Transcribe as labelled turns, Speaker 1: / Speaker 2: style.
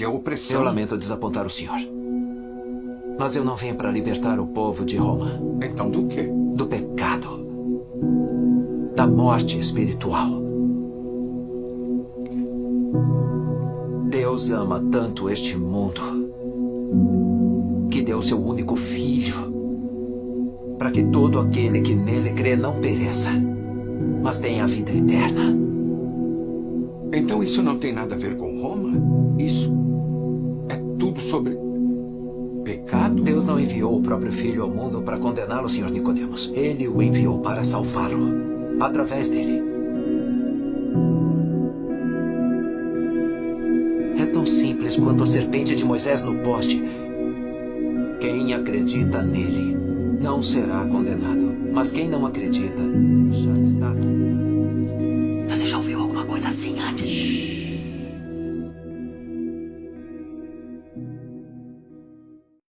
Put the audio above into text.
Speaker 1: e a opressão.
Speaker 2: Eu lamento desapontar o senhor. Mas eu não vim para libertar o povo de Roma.
Speaker 1: Então do quê?
Speaker 2: Do pecado. Da morte espiritual. Deus ama tanto este mundo que deu seu único filho para que todo aquele que nele crê não pereça, mas tenha a vida eterna.
Speaker 1: Então isso não tem nada a ver com Roma? Isso é tudo sobre pecado?
Speaker 2: Deus não enviou o próprio filho ao mundo para condená-lo, Sr. Nicodemos. Ele o enviou para salvá-lo, através dele. É tão simples quanto a serpente de Moisés no poste. Quem acredita nele não será condenado. Mas quem não acredita já está condenado.
Speaker 3: Você já ouviu alguma coisa assim antes?